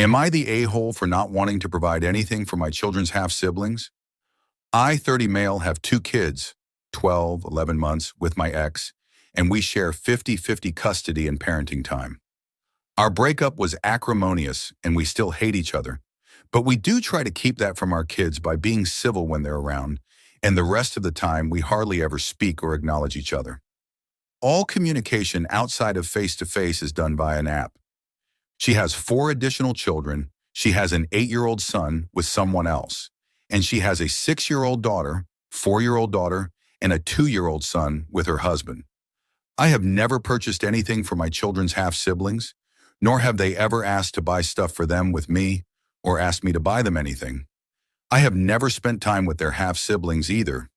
Am I the a-hole for not wanting to provide anything for my children's half-siblings? I, 30 male, have two kids, 12, 11 months, with my ex, and we share 50-50 custody and parenting time. Our breakup was acrimonious and we still hate each other, but we do try to keep that from our kids by being civil when they're around, and the rest of the time we hardly ever speak or acknowledge each other. All communication outside of face-to-face is done via an app. She has 4 additional children, she has an 8-year-old son with someone else, and she has a 6-year-old daughter, 4-year-old daughter, and a 2-year-old son with her husband. I have never purchased anything for my children's half-siblings, nor have they ever asked to buy stuff for them with me or asked me to buy them anything. I have never spent time with their half-siblings either.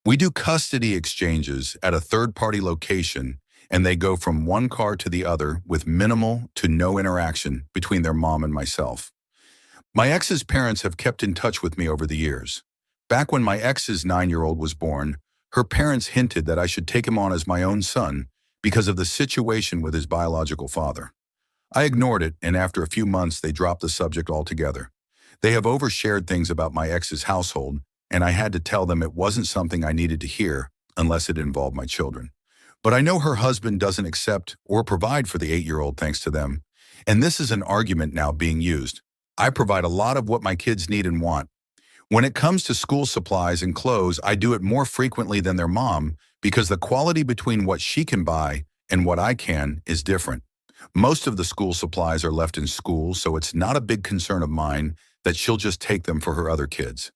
We do custody exchanges at a third-party location, and they go from one car to the other with minimal to no interaction between their mom and myself. My ex's parents have kept in touch with me over the years. Back when my ex's 9-year-old was born, her parents hinted that I should take him on as my own son because of the situation with his biological father. I ignored it, and after a few months they dropped the subject altogether. They have overshared things about my ex's household, and I had to tell them it wasn't something I needed to hear unless it involved my children. But I know her husband doesn't accept or provide for the 8-year-old thanks to them, and this is an argument now being used. I provide a lot of what my kids need and want. When it comes to school supplies and clothes, I do it more frequently than their mom because the quality between what she can buy and what I can is different. Most of the school supplies are left in school, so it's not a big concern of mine that she'll just take them for her other kids.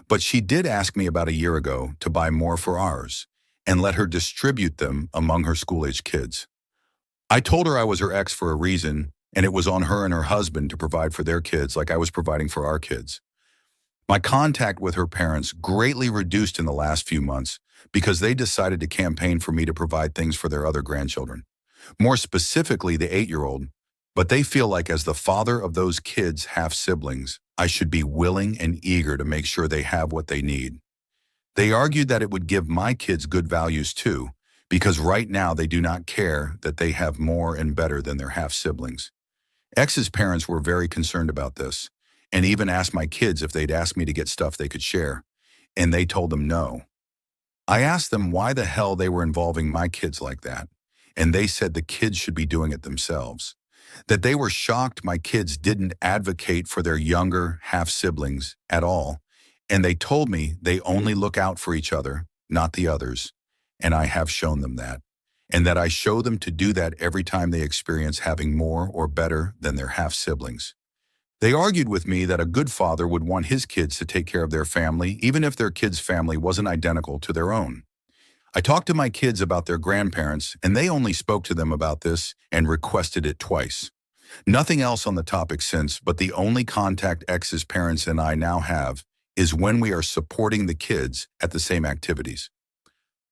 But she did ask me about a year ago to buy more for ours and let her distribute them among her school-age kids. I told her I was her ex for a reason, and it was on her and her husband to provide for their kids like I was providing for our kids. My contact with her parents greatly reduced in the last few months because they decided to campaign for me to provide things for their other grandchildren. More specifically, the 8-year-old, but they feel like as the father of those kids' half-siblings, I should be willing and eager to make sure they have what they need. They argued that it would give my kids good values too, because right now they do not care that they have more and better than their half-siblings. Ex's parents were very concerned about this, and even asked my kids if they'd ask me to get stuff they could share, and they told them no. I asked them why the hell they were involving my kids like that, and they said the kids should be doing it themselves. That they were shocked my kids didn't advocate for their younger half-siblings at all, and they told me they only look out for each other, not the others, and I have shown them that, and that I show them to do that every time they experience having more or better than their half-siblings. They argued with me that a good father would want his kids to take care of their family, even if their kid's family wasn't identical to their own. I talked to my kids about their grandparents, and they only spoke to them about this and requested it twice. Nothing else on the topic since, but the only contact ex's parents and I now have is when we are supporting the kids at the same activities.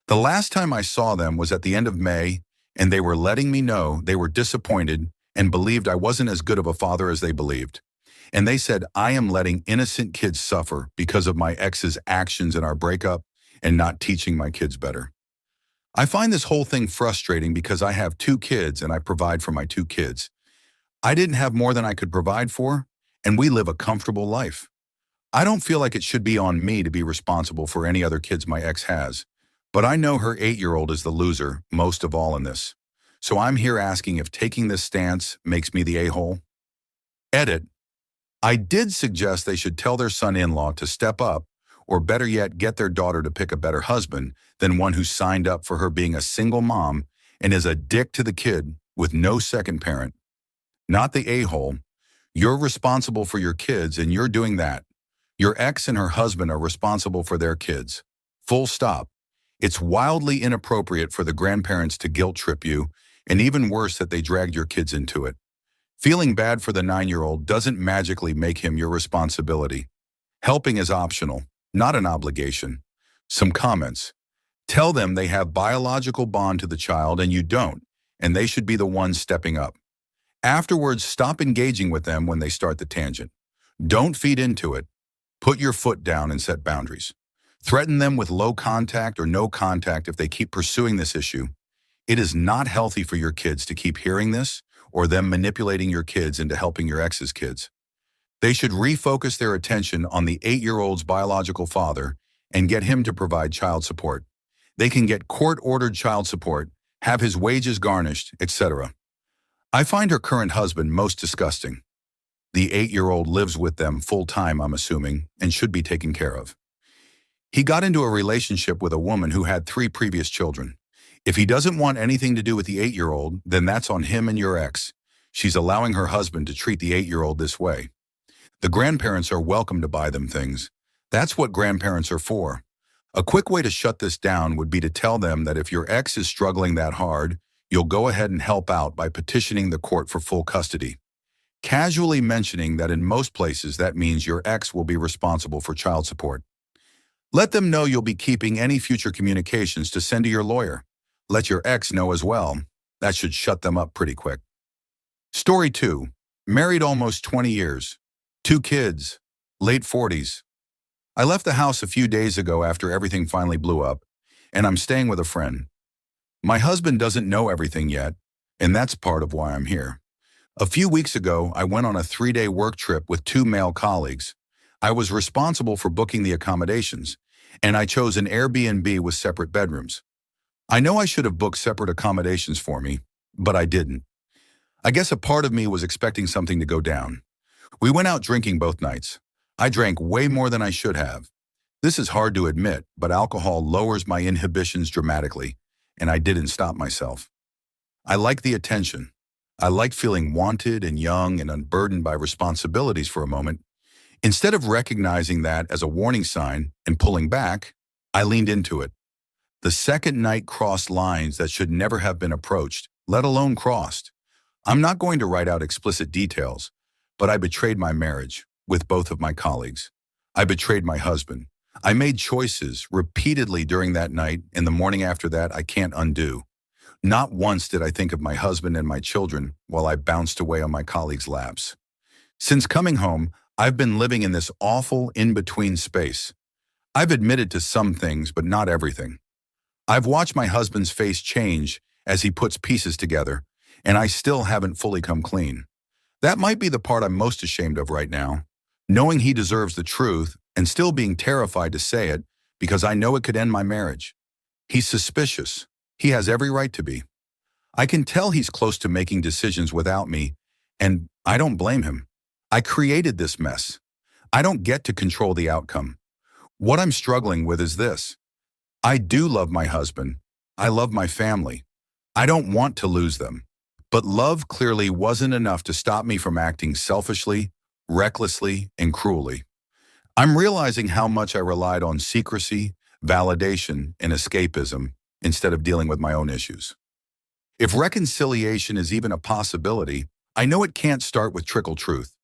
The last time I saw them was at the end of May, and they were letting me know they were disappointed and believed I wasn't as good of a father as they believed. And they said I am letting innocent kids suffer because of my ex's actions in our breakup and not teaching my kids better. I find this whole thing frustrating because I have 2 kids and I provide for my 2 kids. I didn't have more than I could provide for, and we live a comfortable life. I don't feel like it should be on me to be responsible for any other kids my ex has, but I know her 8-year-old is the loser most of all in this. So I'm here asking if taking this stance makes me the a-hole. Edit. I did suggest they should tell their son-in-law to step up, or better yet, get their daughter to pick a better husband than one who signed up for her being a single mom and is a dick to the kid with no second parent. Not the a-hole. You're responsible for your kids and you're doing that. Your ex and her husband are responsible for their kids. Full stop. It's wildly inappropriate for the grandparents to guilt trip you, and even worse that they dragged your kids into it. Feeling bad for the 9-year-old doesn't magically make him your responsibility. Helping is optional, not an obligation. Some comments. Tell them they have biological bond to the child and you don't, and they should be the ones stepping up. Afterwards, stop engaging with them when they start the tangent. Don't feed into it. Put your foot down and set boundaries. Threaten them with low contact or no contact if they keep pursuing this issue. It is not healthy for your kids to keep hearing this or them manipulating your kids into helping your ex's kids. They should refocus their attention on the 8-year-old's biological father and get him to provide child support. They can get court-ordered child support, have his wages garnished, etc. I find her current husband most disgusting. The 8-year-old lives with them full-time, I'm assuming, and should be taken care of. He got into a relationship with a woman who had 3 previous children. If he doesn't want anything to do with the 8-year-old, then that's on him and your ex. She's allowing her husband to treat the 8-year-old this way. The grandparents are welcome to buy them things. That's what grandparents are for. A quick way to shut this down would be to tell them that if your ex is struggling that hard, you'll go ahead and help out by petitioning the court for full custody. Casually mentioning that in most places that means your ex will be responsible for child support. Let them know you'll be keeping any future communications to send to your lawyer. Let your ex know as well. That should shut them up pretty quick. Story 2. Married almost 20 years. 2 kids. Late 40s. I left the house a few days ago after everything finally blew up, and I'm staying with a friend. My husband doesn't know everything yet, and that's part of why I'm here. A few weeks ago, I went on a 3-day work trip with 2 male colleagues. I was responsible for booking the accommodations, and I chose an Airbnb with separate bedrooms. I know I should have booked separate accommodations for me, but I didn't. I guess a part of me was expecting something to go down. We went out drinking both nights. I drank way more than I should have. This is hard to admit, but alcohol lowers my inhibitions dramatically, and I didn't stop myself. I like the attention. I like feeling wanted and young and unburdened by responsibilities for a moment. Instead of recognizing that as a warning sign and pulling back, I leaned into it. The second night crossed lines that should never have been approached, let alone crossed. I'm not going to write out explicit details, but I betrayed my marriage with both of my colleagues. I betrayed my husband. I made choices repeatedly during that night, and the morning after that I can't undo. Not once did I think of my husband and my children while I bounced away on my colleagues' laps. Since coming home, I've been living in this awful in-between space. I've admitted to some things, but not everything. I've watched my husband's face change as he puts pieces together, and I still haven't fully come clean. That might be the part I'm most ashamed of right now, knowing he deserves the truth and still being terrified to say it because I know it could end my marriage. He's suspicious. He has every right to be. I can tell he's close to making decisions without me, and I don't blame him. I created this mess. I don't get to control the outcome. What I'm struggling with is this. I do love my husband. I love my family. I don't want to lose them. But love clearly wasn't enough to stop me from acting selfishly, recklessly, and cruelly. I'm realizing how much I relied on secrecy, validation, and escapism instead of dealing with my own issues. If reconciliation is even a possibility, I know it can't start with trickle truth.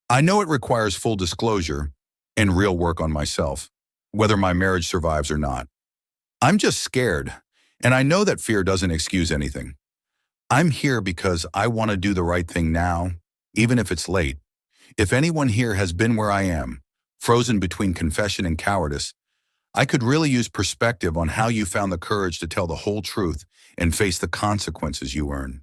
I know it requires full disclosure and real work on myself, whether my marriage survives or not. I'm just scared, and I know that fear doesn't excuse anything. I'm here because I want to do the right thing now, even if it's late. If anyone here has been where I am, frozen between confession and cowardice, I could really use perspective on how you found the courage to tell the whole truth and face the consequences you earn.